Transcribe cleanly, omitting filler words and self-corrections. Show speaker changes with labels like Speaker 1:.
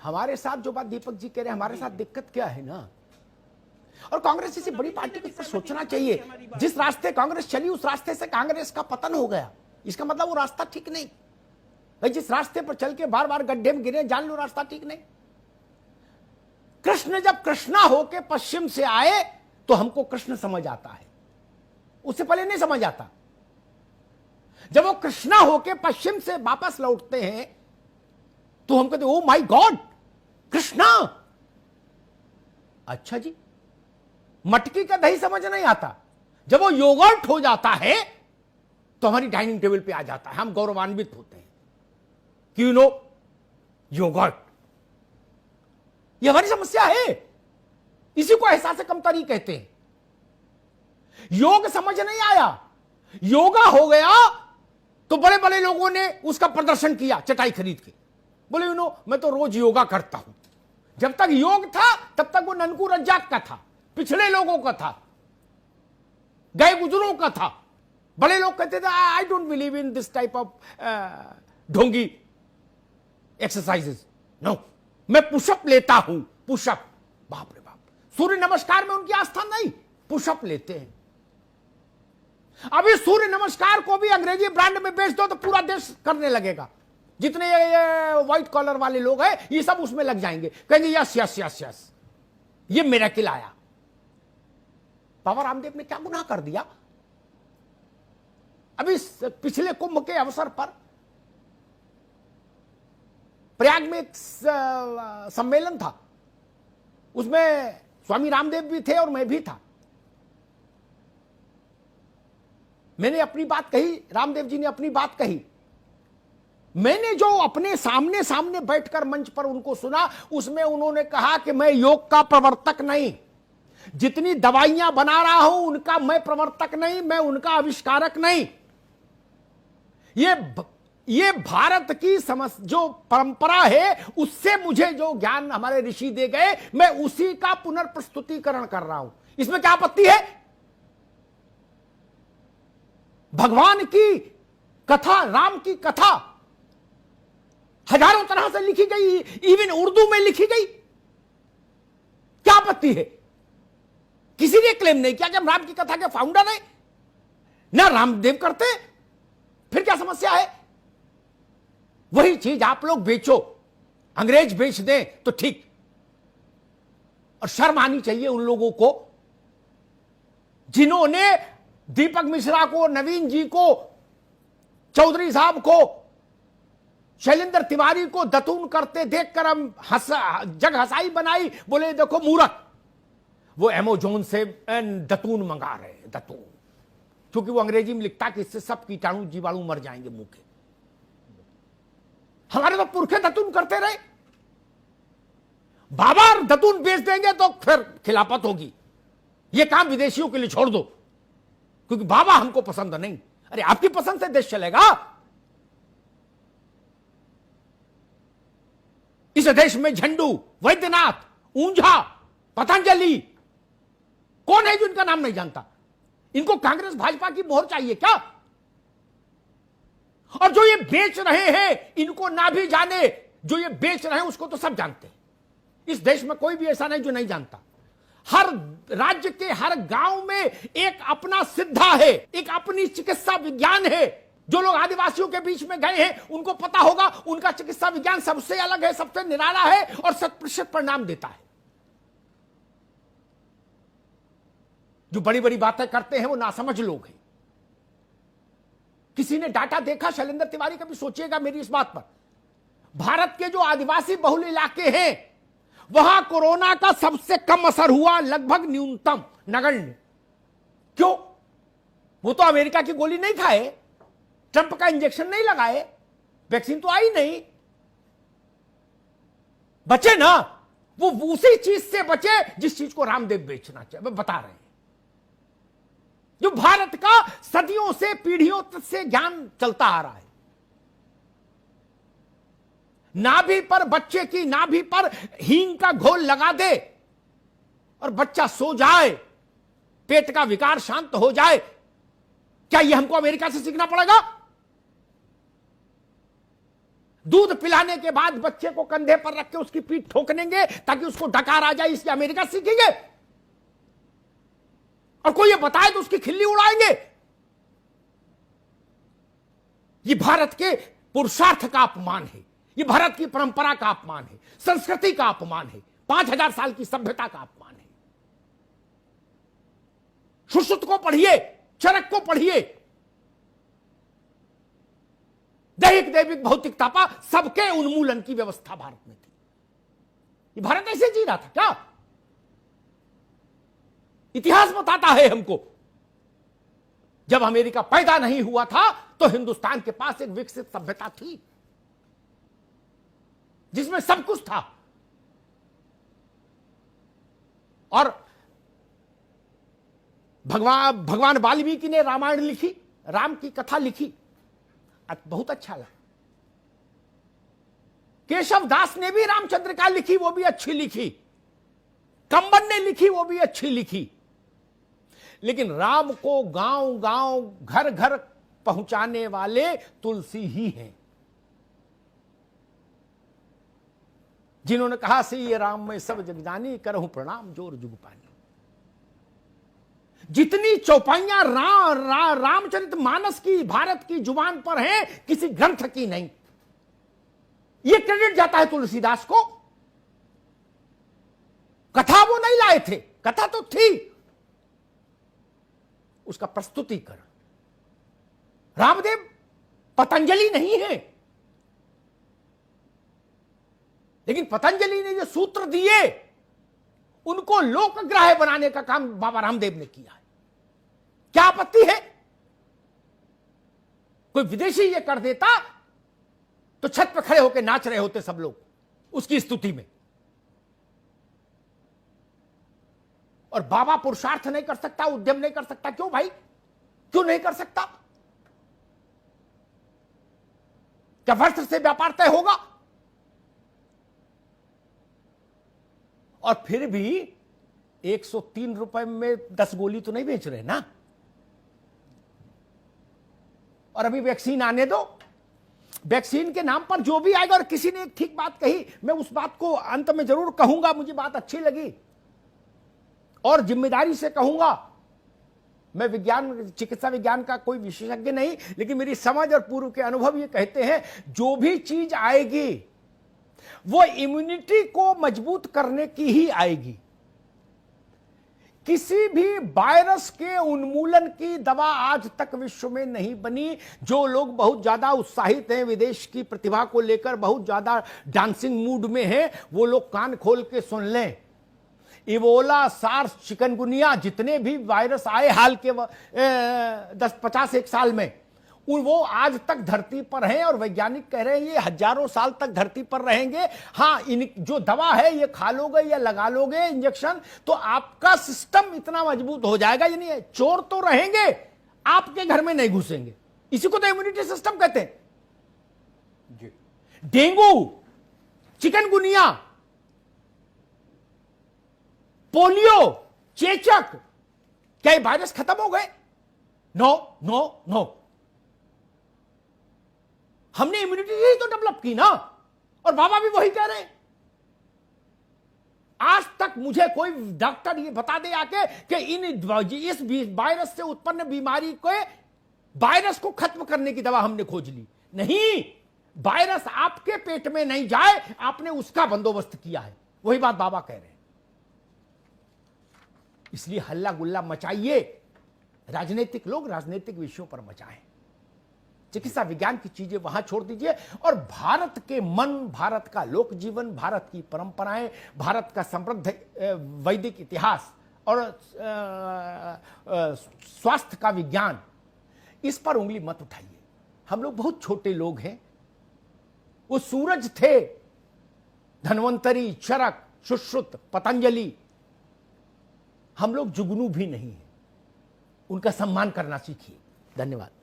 Speaker 1: हमारे साथ जो बात दीपक जी कह रहे हैं, हमारे साथ दिक्कत क्या है ना, और कांग्रेस जैसी बड़ी पार्टी को इस सोचना चाहिए। जिस रास्ते कांग्रेस चली उस रास्ते से कांग्रेस का पतन हो गया, इसका मतलब वो रास्ता ठीक नहीं भाई। जिस रास्ते पर चल के बार बार गड्ढे में गिरे, जान लो रास्ता ठीक नहीं। कृष्ण जब कृष्णा होके पश्चिम से आए तो हमको कृष्ण समझ आता है, उससे पहले नहीं समझ आता। जब वो कृष्णा होके पश्चिम से वापस लौटते हैं तो हम कहते ओ माय गॉड कृष्णा। अच्छा जी, मटकी का दही समझ नहीं आता। जब वो योगर्ट हो जाता है तो हमारी डाइनिंग टेबल पे आ जाता है, हम गौरवान्वित होते हैं कि यू नो योगर्ट। ये हमारी समस्या है, इसी को एहसास कमतरी कहते हैं। योग समझ नहीं आया, योगा हो गया तो बड़े बड़े लोगों ने उसका प्रदर्शन किया चटाई खरीद के, बोले यू नो मैं तो रोज योगा करता हूं। जब तक योग था तब तक वो ननकू रज्जाक का था, पिछड़े लोगों का था, गए गुजरों का था। बड़े लोग कहते थे I don't believe in this type of ढोंगी एक्सरसाइजेस, नो मैं पुशअप लेता हूं। पुशअप, बाप रे बाप, सूर्य नमस्कार में उनकी आस्था नहीं, पुशअप लेते हैं। अभी सूर्य नमस्कार को भी अंग्रेजी ब्रांड में बेच दो तो पूरा देश करने लगेगा। जितने ये व्हाइट कॉलर वाले लोग हैं ये सब उसमें लग जाएंगे, कहेंगे यस यस यस यस ये मिरेकल आया। बाबा रामदेव ने क्या गुनाह कर दिया? अभी पिछले कुंभ के अवसर पर प्रयाग में एक सम्मेलन था, उसमें स्वामी रामदेव भी थे और मैं भी था। मैंने अपनी बात कही, रामदेव जी ने अपनी बात कही। मैंने जो अपने सामने सामने बैठकर मंच पर उनको सुना, उसमें उन्होंने कहा कि मैं योग का प्रवर्तक नहीं, जितनी दवाइयां बना रहा हूं उनका मैं प्रवर्तक नहीं, मैं उनका आविष्कारक नहीं। ये भारत की जो परंपरा है उससे मुझे जो ज्ञान हमारे ऋषि दे गए मैं उसी का पुनर्प्रस्तुतिकरण कर रहा हूं। इसमें क्या आपत्ति है? भगवान की कथा, राम की कथा हजारों तरह से लिखी गई, इवन उर्दू में लिखी गई, क्या आपत्ति है? किसी ने क्लेम नहीं किया कि हम राम की कथा के फाउंडर हैं, ना रामदेव करते, फिर क्या समस्या है? वही चीज आप लोग बेचो, अंग्रेज बेच दें तो ठीक। और शर्म आनी चाहिए उन लोगों को जिन्होंने दीपक मिश्रा को, नवीन जी को, चौधरी साहब को, शैलेंद्र तिवारी को दतून करते देखकर हम जग हंसाई बनाई, बोले देखो मूर्ख, वो अमेज़न से दतून मंगा रहे हैं, दतून, क्योंकि वो अंग्रेजी में लिखता कि इससे सब कीटाणु जीवाणु मर जाएंगे मुंह के। हमारे तो पुरखे दतून करते रहे, बाबा दतून बेच देंगे तो फिर खिलाफत होगी। ये काम विदेशियों के लिए छोड़ दो, क्योंकि बाबा हमको पसंद नहीं। अरे आपकी पसंद से देश चलेगा? इस देश में झंडू, वैद्यनाथ, ऊंझा, पतंजलि, कौन है जो इनका नाम नहीं जानता? इनको कांग्रेस भाजपा की मोहर चाहिए क्या? और जो ये बेच रहे हैं इनको ना भी जाने, जो ये बेच रहे हैं उसको तो सब जानते हैं। इस देश में कोई भी ऐसा नहीं जो नहीं जानता। हर राज्य के हर गांव में एक अपना सिद्धा है, एक अपनी चिकित्सा विज्ञान है। जो लोग आदिवासियों के बीच में गए हैं उनको पता होगा, उनका चिकित्सा विज्ञान सबसे अलग है, सबसे निराला है और 100% परिणाम देता है। जो बड़ी बड़ी बातें करते हैं वो नासमझ लोग हैं। किसी ने डाटा देखा? शैलेंद्र तिवारी कभी सोचिएगा मेरी इस बात पर, भारत के जो आदिवासी बहुल इलाके हैं वहां कोरोना का सबसे कम असर हुआ, लगभग न्यूनतम, नगण्य। क्यों? वो तो अमेरिका की गोली नहीं खाए, ट्रंप का इंजेक्शन नहीं लगाए, वैक्सीन तो आई नहीं, बचे ना। वो उसी चीज से बचे जिस चीज को रामदेव बेचना चाहिए, बता रहे हैं। जो भारत का सदियों से, पीढ़ियों से ज्ञान चलता आ रहा है। नाभि पर, बच्चे की नाभि पर हींग का घोल लगा दे और बच्चा सो जाए, पेट का विकार शांत हो जाए। क्या यह हमको अमेरिका से सीखना पड़ेगा? दूध पिलाने के बाद बच्चे को कंधे पर रख के उसकी पीठ ठोकनेंगे ताकि उसको डकार आ जाए, इसलिए अमेरिका सीखेंगे। और कोई ये बताए तो उसकी खिल्ली उड़ाएंगे। ये भारत के पुरुषार्थ का अपमान है, ये भारत की परंपरा का अपमान है, संस्कृति का अपमान है, 5000 साल की सभ्यता का अपमान है। सुश्रुत को पढ़िए, चरक को पढ़िए, दैहिक दैविक भौतिक तापा सबके उन्मूलन की व्यवस्था भारत में थी। ये भारत ऐसे जी रहा था क्या? इतिहास बताता है हमको, जब अमेरिका पैदा नहीं हुआ था तो हिंदुस्तान के पास एक विकसित सभ्यता थी जिसमें सब कुछ था। और भगवान वाल्मीकि ने रामायण लिखी, राम की कथा लिखी, बहुत अच्छा लगा। केशव दास ने भी रामचंद्र का लिखी, वो भी अच्छी लिखी। कंबन ने लिखी, वो भी अच्छी लिखी। लेकिन राम को गांव गांव घर घर पहुंचाने वाले तुलसी ही हैं, जिन्होंने कहा से ये राम में सब जग जानी, करहूं प्रणाम जोर जुग पानी। जितनी चौपाइयां रामचरित मानस की भारत की जुबान पर हैं, किसी ग्रंथ की नहीं। यह क्रेडिट जाता है तुलसीदास को। कथा वो नहीं लाए थे, कथा तो थी, उसका प्रस्तुतिकरण। रामदेव पतंजलि नहीं है, लेकिन पतंजलि ने जो सूत्र दिए उनको लोकग्राह्य बनाने का काम बाबा रामदेव ने किया है। क्या आपत्ति है? कोई विदेशी ये कर देता तो छत पर खड़े होकर नाच रहे होते सब लोग उसकी स्तुति में। और बाबा पुरुषार्थ नहीं कर सकता, उद्यम नहीं कर सकता, क्यों भाई? क्यों नहीं कर सकता? क्या वस्त्र से व्यापार तय होगा? और फिर भी 103 रुपए में 10 गोली तो नहीं बेच रहे ना। और अभी वैक्सीन आने दो, वैक्सीन के नाम पर जो भी आएगा। और किसी ने एक ठीक बात कही, मैं उस बात को अंत में जरूर कहूंगा, मुझे बात अच्छी लगी और जिम्मेदारी से कहूंगा। मैं विज्ञान, चिकित्सा विज्ञान का कोई विशेषज्ञ नहीं, लेकिन मेरी समझ और पूर्व के अनुभव ये कहते हैं, जो भी चीज आएगी वो इम्यूनिटी को मजबूत करने की ही आएगी। किसी भी वायरस के उन्मूलन की दवा आज तक विश्व में नहीं बनी। जो लोग बहुत ज्यादा उत्साहित हैं, विदेश की प्रतिभा को लेकर बहुत ज्यादा डांसिंग मूड में हैं, वो लोग कान खोल के सुन लें। इबोला, सार्स, चिकनगुनिया, जितने भी वायरस आए हाल के 10-50 एक साल में, वो आज तक धरती पर हैं और वैज्ञानिक कह रहे हैं ये हजारों साल तक धरती पर रहेंगे। हाँ, इन जो दवा है ये खा लोगे या लगा लोगे इंजेक्शन, तो आपका सिस्टम इतना मजबूत हो जाएगा, यानी चोर तो रहेंगे, आपके घर में नहीं घुसेंगे। इसी को तो इम्यूनिटी सिस्टम कहते हैं। डेंगू, चिकनगुनिया, पोलियो, चेचक, क्या ये वायरस खत्म हो गए? No no no. हमने इम्यूनिटी ही तो डेवलप की ना। और बाबा भी वही कह रहे हैं। आज तक मुझे कोई डॉक्टर ये बता दे आके कि इस वायरस से उत्पन्न बीमारी को, वायरस को खत्म करने की दवा हमने खोज ली। नहीं, वायरस आपके पेट में नहीं जाए, आपने उसका बंदोबस्त किया है। वही बात बाबा कह रहे हैं। इसलिए हल्ला गुल्ला मचाइए, राजनीतिक लोग राजनीतिक विषयों पर मचाएं, चिकित्सा विज्ञान की चीजें वहां छोड़ दीजिए। और भारत के मन, भारत का लोक जीवन, भारत की परंपराएं, भारत का समृद्ध वैदिक इतिहास और स्वास्थ्य का विज्ञान, इस पर उंगली मत उठाइए। हम लोग बहुत छोटे लोग हैं। वो सूरज थे, धन्वंतरी, चरक, सुश्रुत, पतंजलि। हम लोग जुगनू भी नहीं है। उनका सम्मान करना सीखिए। धन्यवाद।